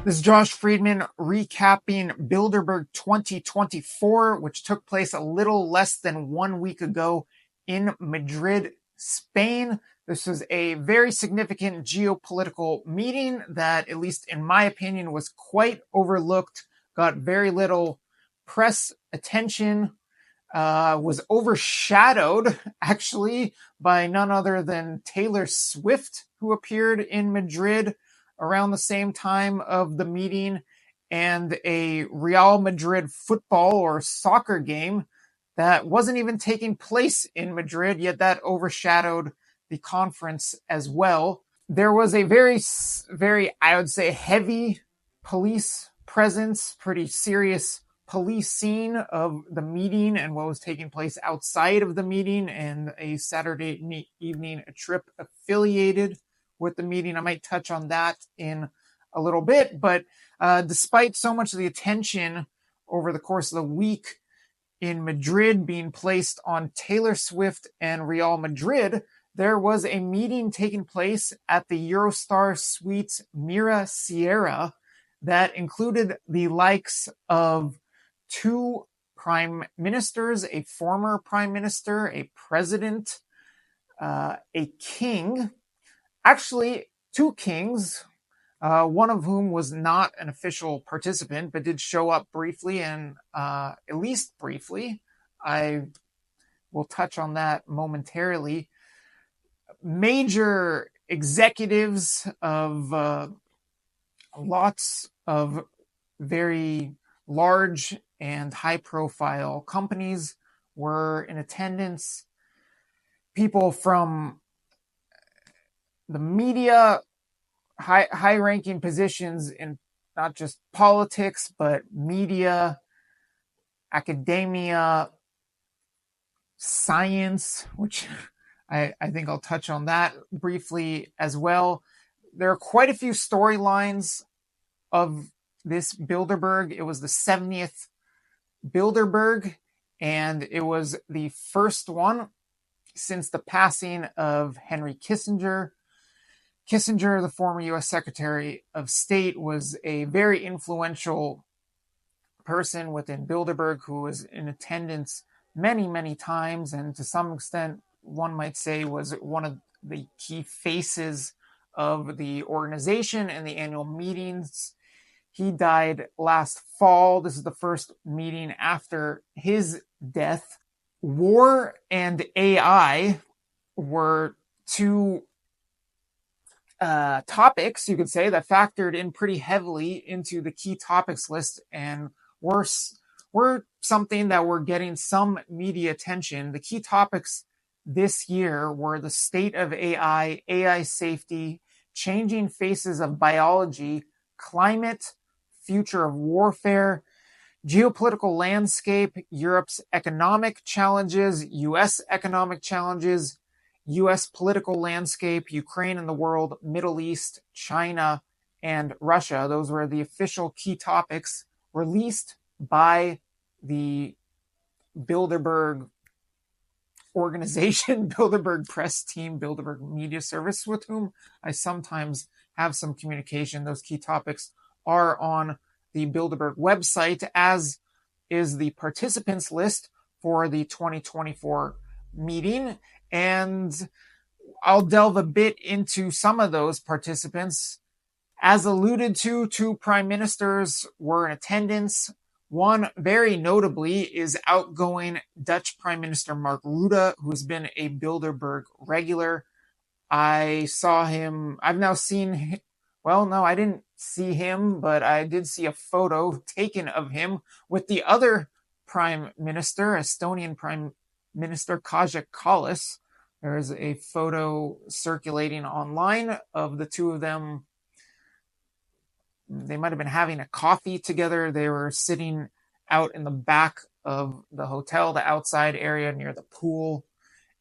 This is Josh Friedman recapping Bilderberg 2024, which took place a little less than 1 week ago in Madrid, Spain. This was a very significant geopolitical meeting that, at least in my opinion, was quite overlooked, got very little press attention, was overshadowed, actually, by none other than Taylor Swift, who appeared in Madrid around the same time of the meeting, and a Real Madrid football or soccer game that wasn't even taking place in Madrid, yet that overshadowed the conference as well. There was a very, I would say, heavy police presence, pretty serious police scene of the meeting and what was taking place outside of the meeting, and a Saturday evening trip affiliated with the meeting. I might touch on that in a little bit, but despite so much of the attention over the course of the week in Madrid being placed on Taylor Swift and Real Madrid, there was a meeting taking place at the Eurostars Suites Mirasierra that included the likes of two prime ministers, a former prime minister, a president, a king, actually two kings, one of whom was not an official participant, but did show up briefly, and at least briefly. I will touch on that momentarily. Major executives of lots of very large and high-profile companies were in attendance. People from the media, high-ranking positions in not just politics, but media, academia, science, which I think I'll touch on that briefly as well. There are quite a few storylines of this Bilderberg. It was the 70th Bilderberg, and it was the first one since the passing of Henry Kissinger. Kissinger, the former U.S. Secretary of State, was a very influential person within Bilderberg who was in attendance many, many times, and to some extent, one might say, was one of the key faces of the organization and the annual meetings. He died last fall. This is the first meeting after his death. War and AI were two topics, you could say, that factored in pretty heavily into the key topics list and were something that were getting some media attention. The key topics this year were the state of AI, AI safety, changing faces of biology, climate, future of warfare, geopolitical landscape, Europe's economic challenges, U.S. economic challenges, U.S. political landscape, Ukraine and the world, Middle East, China, and Russia. Those were the official key topics released by the Bilderberg organization, Bilderberg press team, Bilderberg media service, with whom I sometimes have some communication. Those key topics are on the Bilderberg website, as is the participants list for the 2024 meeting. And I'll delve a bit into some of those participants. As alluded to, two prime ministers were in attendance. One, very notably, is outgoing Dutch Prime Minister Mark Rutte, who has been a Bilderberg regular. I saw him, I've now seen, well, no, I didn't see him, but I did see a photo taken of him with the other Prime Minister, Estonian Prime Minister Kaja Kallas. There's a photo circulating online of the two of them. They might have been having a coffee together. They were sitting out in the back of the hotel, the outside area near the pool,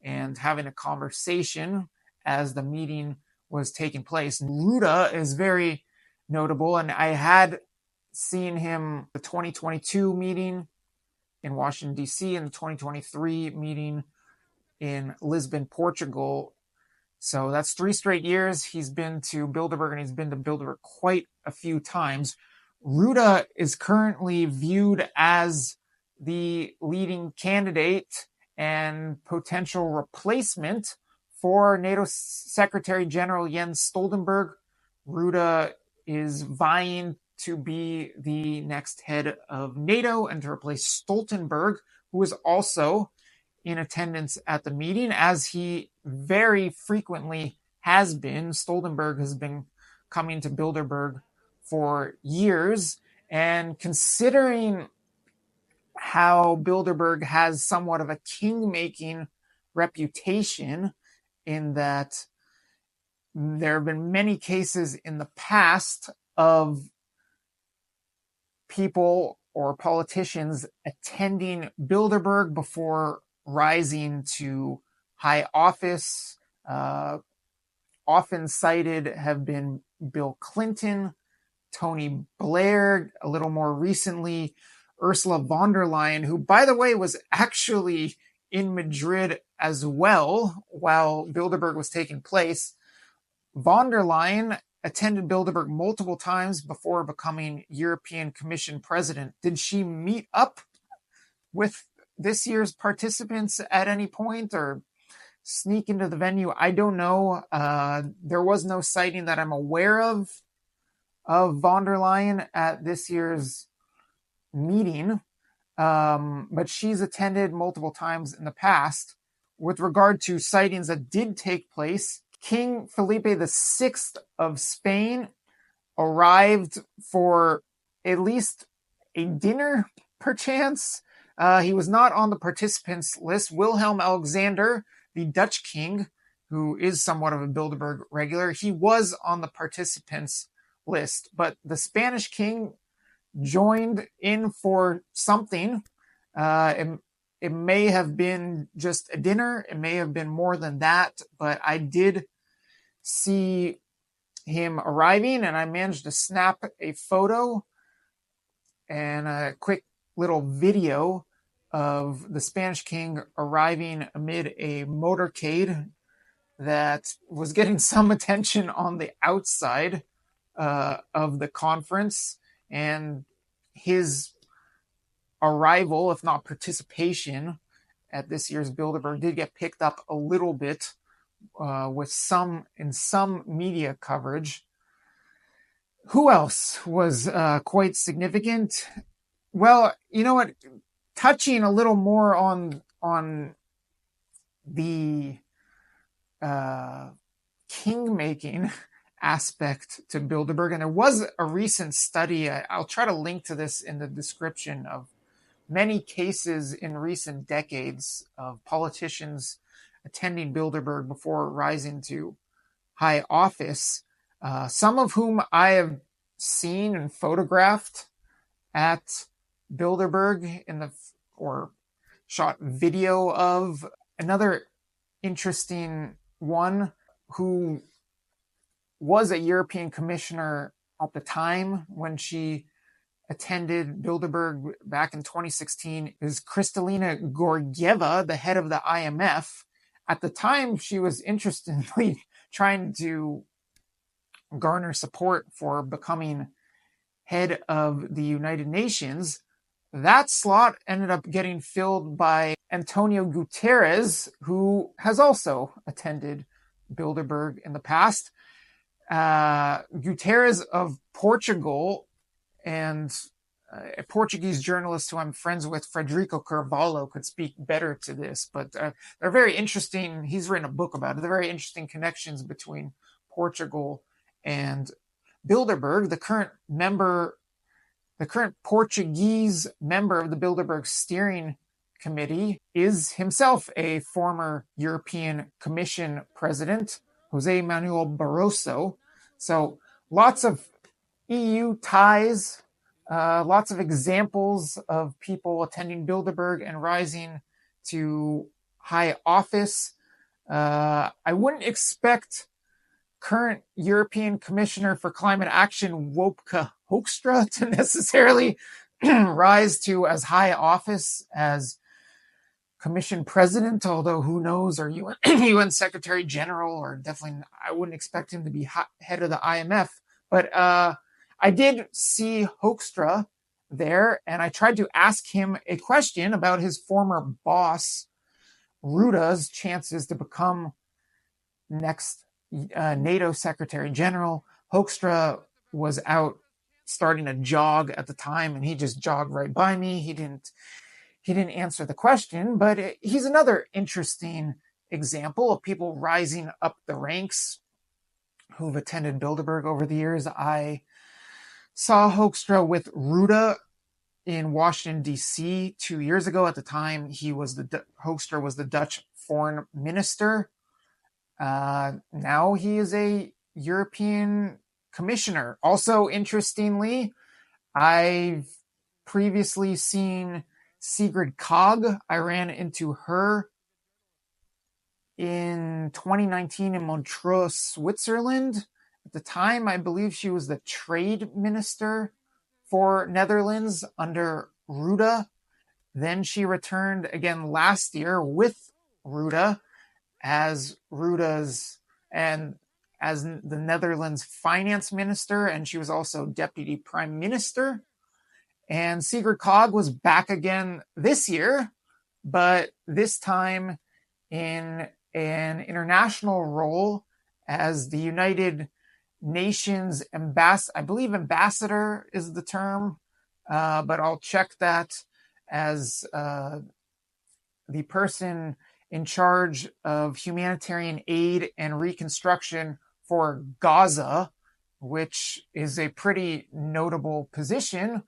and having a conversation as the meeting was taking place. Rutte is very notable, and I had seen him the 2022 meeting in Washington, D.C., and the 2023 meeting in Lisbon, Portugal. So that's 3 straight years he's been to Bilderberg, and he's been to Bilderberg quite a few times. Ruda is currently viewed as the leading candidate and potential replacement for NATO Secretary General Jens Stoltenberg. Ruda is vying to be the next head of NATO and to replace Stoltenberg, who is also in attendance at the meeting, as he very frequently has been. Stoltenberg has been coming to Bilderberg for years, and considering how Bilderberg has somewhat of a king-making reputation, in that there have been many cases in the past of people or politicians attending Bilderberg before rising to high office. Often cited have been Bill Clinton, Tony Blair, a little more recently, Ursula von der Leyen, who, by the way, was actually in Madrid as well while Bilderberg was taking place. Von der Leyen attended Bilderberg multiple times before becoming European Commission president. Did she meet up with this year's participants at any point or sneak into the venue? I don't know. There was no sighting that I'm aware of von der Leyen at this year's meeting, but she's attended multiple times in the past. With regard to sightings that did take place, King Felipe VI of Spain arrived for at least a dinner, perchance. He was not on the participants list. Wilhelm Alexander, the Dutch king, who is somewhat of a Bilderberg regular, he was on the participants list. But the Spanish king joined in for something. It may have been just a dinner. It may have been more than that. But I did see him arriving, and I managed to snap a photo and a quick little video of the Spanish king arriving amid a motorcade that was getting some attention on the outside of the conference. And his arrival, if not participation, at this year's Bilderberg did get picked up a little bit with some media coverage. Who else was quite significant? Well, you know what? Touching a little more on the king-making aspect to Bilderberg, and there was a recent study, I'll try to link to this in the description, of many cases in recent decades of politicians attending Bilderberg before rising to high office, some of whom I have seen and photographed at Bilderberg or shot video of. Another interesting one, who was a European commissioner at the time when she attended Bilderberg back in 2016, is Kristalina Georgieva, the head of the IMF. At the time, she was interestingly trying to garner support for becoming head of the United Nations. That slot ended up getting filled by Antonio Guterres, who has also attended Bilderberg in the past. Guterres of Portugal, and a Portuguese journalist who I'm friends with, Frederico Carvalho, could speak better to this, but they're very interesting. He's written a book about it. They're very interesting connections between Portugal and Bilderberg. The current Portuguese member of the Bilderberg steering committee is himself a former European Commission president, Jose Manuel Barroso. So lots of EU ties, lots of examples of people attending Bilderberg and rising to high office. I wouldn't expect current European Commissioner for Climate Action, Wopke Hoekstra, to necessarily rise to as high office as commission president, although who knows, or UN Secretary General, or definitely I wouldn't expect him to be head of the IMF. But I did see Hoekstra there, and I tried to ask him a question about his former boss, Rutte's chances to become next NATO Secretary General. Hoekstra was out starting a jog at the time, and he just jogged right by me. He didn't answer the question, but he's another interesting example of people rising up the ranks who've attended Bilderberg over the years. I saw Hoekstra with Rutte in Washington, D.C. 2 years ago. At the time, Hoekstra was the Dutch foreign minister. Now he is a European commissioner. Also, interestingly, I've previously seen Sigrid Kaag. I ran into her in 2019 in Montreux, Switzerland. At the time, I believe she was the trade minister for Netherlands under Rutte. Then she returned again last year with Rutte as Rutte's and as the Netherlands finance minister, and she was also deputy prime minister. And Sigrid Kaag was back again this year, but this time in an international role as the United Nations ambassador. I believe ambassador is the term, but I'll check that, as the person in charge of humanitarian aid and reconstruction for Gaza, which is a pretty notable position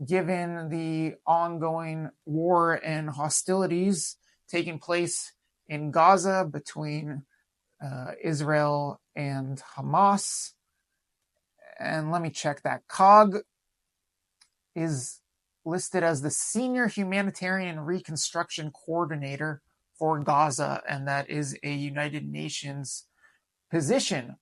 given the ongoing war and hostilities taking place in Gaza between Israel and Hamas. And let me check that. Kaag is listed as the Senior Humanitarian Reconstruction Coordinator for Gaza, and that is a United Nations position.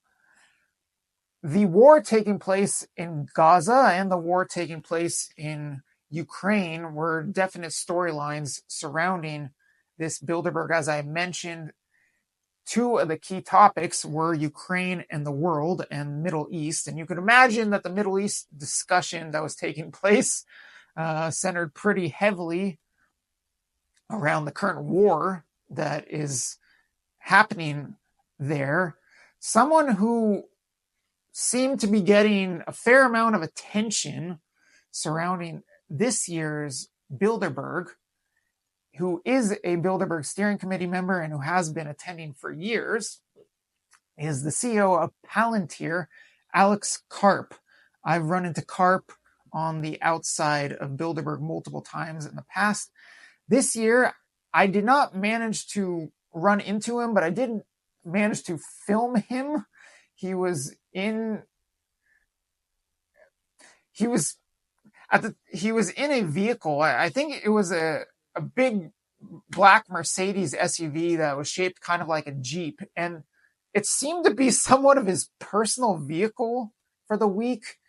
The war taking place in Gaza and the war taking place in Ukraine were definite storylines surrounding this Bilderberg. As I mentioned, two of the key topics were Ukraine and the world and Middle East. And you could imagine that the Middle East discussion that was taking place centered pretty heavily around the current war that is happening there. Someone who seemed to be getting a fair amount of attention surrounding this year's Bilderberg, who is a Bilderberg steering committee member and who has been attending for years, is the CEO of Palantir, Alex Karp. I've run into Karp on the outside of Bilderberg multiple times in the past. This year, I did not manage to run into him, but I did manage to film him. He was in a vehicle. I think it was a big black Mercedes SUV that was shaped kind of like a Jeep. And it seemed to be somewhat of his personal vehicle for the week.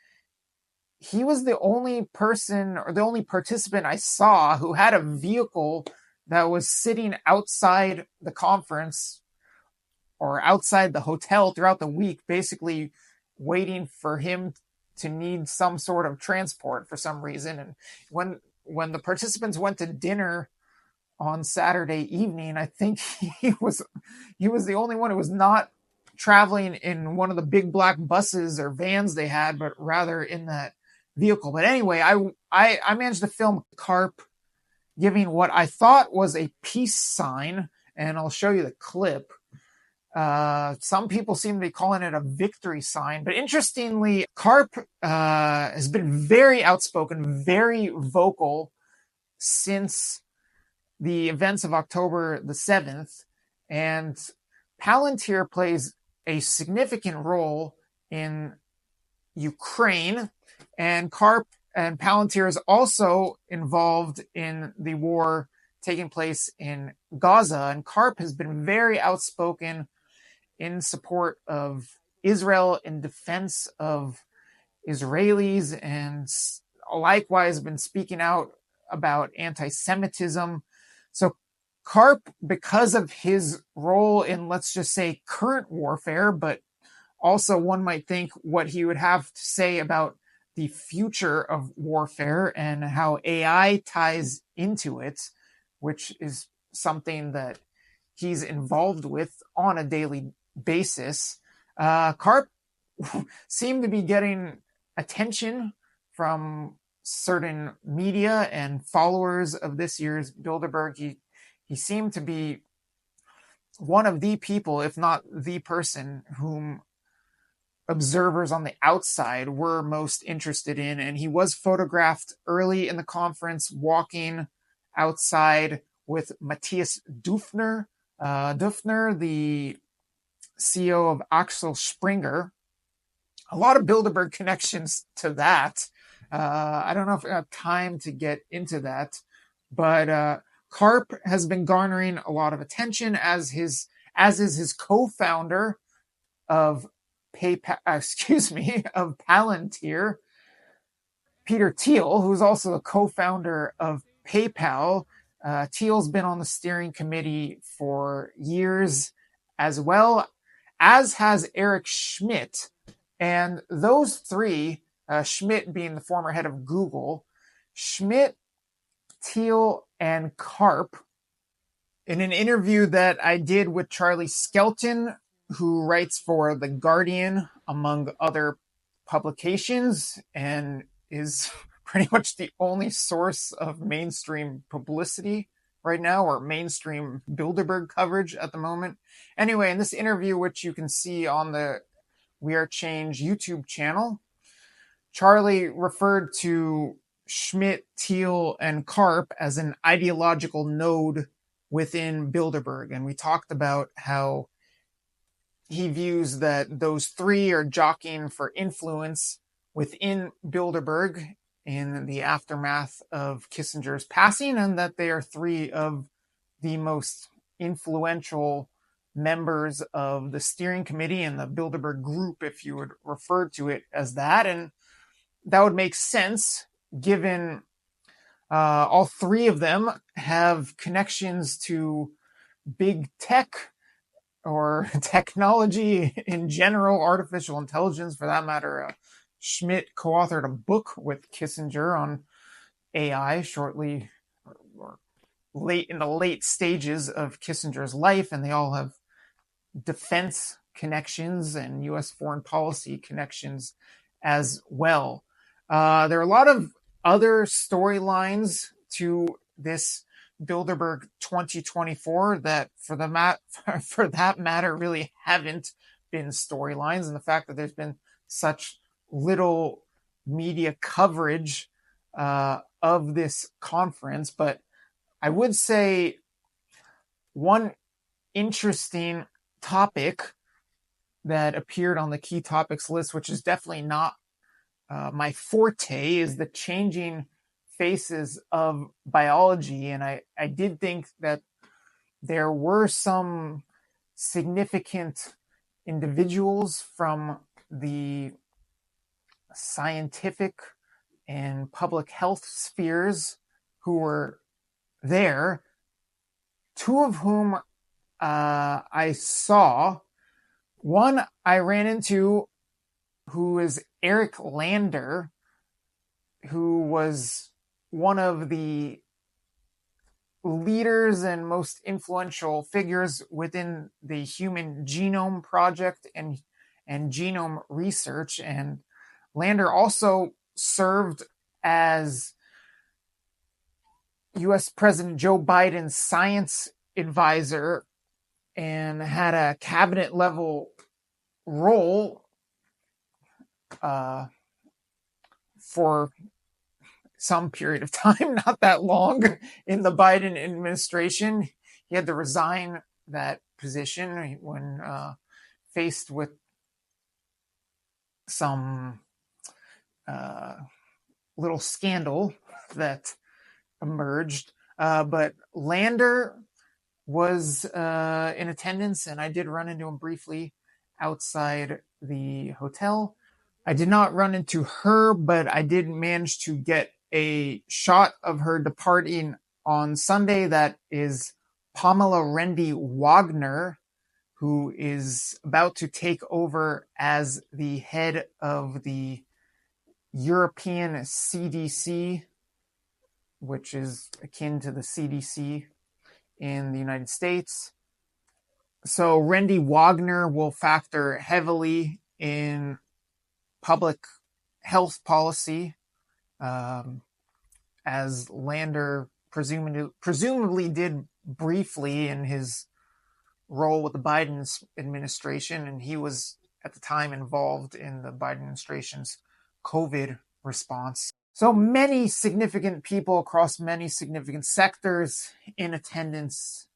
He was the only person or the only participant I saw who had a vehicle that was sitting outside the conference or outside the hotel throughout the week, basically waiting for him to need some sort of transport for some reason. And when the participants went to dinner on Saturday evening, I think he was the only one who was not traveling in one of the big black buses or vans they had, but rather in that vehicle. But anyway, I managed to film Karp giving what I thought was a peace sign, and I'll show you the clip. Some people seem to be calling it a victory sign, but interestingly, Karp has been very outspoken, very vocal since the events of October the 7th, and Palantir plays a significant role in Ukraine, and Karp and Palantir is also involved in the war taking place in Gaza, and Karp has been very outspoken in support of Israel, in defense of Israelis, and likewise been speaking out about anti-Semitism. So Karp, because of his role in, let's just say, current warfare, but also one might think what he would have to say about the future of warfare and how AI ties into it, which is something that he's involved with on a daily basis. Karp seemed to be getting attention from certain media and followers of this year's Bilderberg. He seemed to be one of the people, if not the person, whom observers on the outside were most interested in. And he was photographed early in the conference walking outside with Matthias Dufner, the CEO of Axel Springer. A lot of Bilderberg connections to that. I don't know if I have time to get into that, but Karp has been garnering a lot of attention as is his co-founder of of Palantir, Peter Thiel, who's also a co-founder of PayPal. Thiel's been on the steering committee for years, as well as has Eric Schmidt. And those three, Schmidt being the former head of Google, Schmidt, Thiel, and Karp, in an interview that I did with Charlie Skelton, who writes for The Guardian, among other publications, and is pretty much the only source of mainstream publicity right now, or mainstream Bilderberg coverage at the moment. Anyway, in this interview, which you can see on the We Are Change YouTube channel, Charlie referred to Schmidt, Thiel, and Karp as an ideological node within Bilderberg. And we talked about how he views that those three are jockeying for influence within Bilderberg in the aftermath of Kissinger's passing, and that they are three of the most influential members of the steering committee and the Bilderberg group, if you would refer to it as that. And that would make sense given all three of them have connections to big tech, or technology in general, artificial intelligence for that matter. Schmidt co-authored a book with Kissinger on AI shortly, or late in the late stages of Kissinger's life, and they all have defense connections and U.S. foreign policy connections as well. There are a lot of other storylines to this Bilderberg 2024 that for that matter really haven't been storylines, and the fact that there's been such little media coverage of this conference. But I would say one interesting topic that appeared on the key topics list, which is definitely not my forte, is the changing faces of biology. And I did think that there were some significant individuals from the scientific and public health spheres who were there, two of whom I saw. One I ran into, who is Eric Lander, who was one of the leaders and most influential figures within the Human Genome Project and genome research. And Lander also served as U.S. President Joe Biden's science advisor and had a cabinet level role for some period of time, not that long, in the Biden administration. He had to resign that position when faced with some little scandal that emerged. But Lander was in attendance, and I did run into him briefly outside the hotel. I did not run into her, but I did manage to get a shot of her departing on Sunday that is Pamela Rendi-Wagner, who is about to take over as the head of the European CDC, which is akin to the CDC in the United States. So Rendi-Wagner will factor heavily in public health policy, as Lander presumably did briefly in his role with the Biden administration, and he was at the time involved in the Biden administration's COVID response. So many significant people across many significant sectors in attendance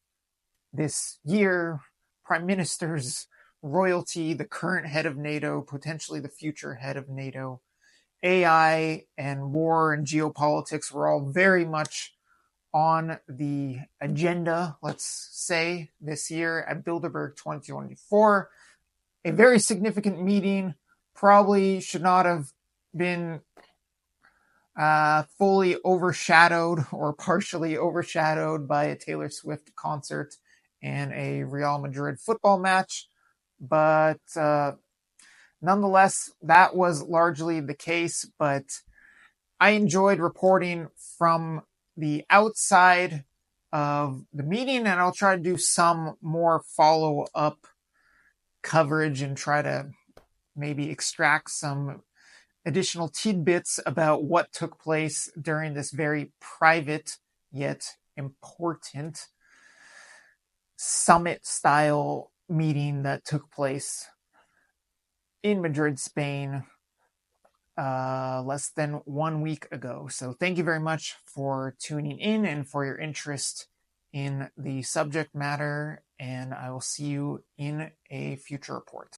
this year. Prime ministers, royalty, the current head of NATO, potentially the future head of NATO. AI and war and geopolitics were all very much on the agenda, let's say, this year at Bilderberg 2024. A very significant meeting, probably should not have been fully overshadowed or partially overshadowed by a Taylor Swift concert and a Real Madrid football match. But nonetheless, that was largely the case. But I enjoyed reporting from the outside of the meeting, and I'll try to do some more follow-up coverage and try to maybe extract some additional tidbits about what took place during this very private yet important summit-style meeting that took place in Madrid, Spain, less than 1 week ago. So thank you very much for tuning in and for your interest in the subject matter, and I will see you in a future report.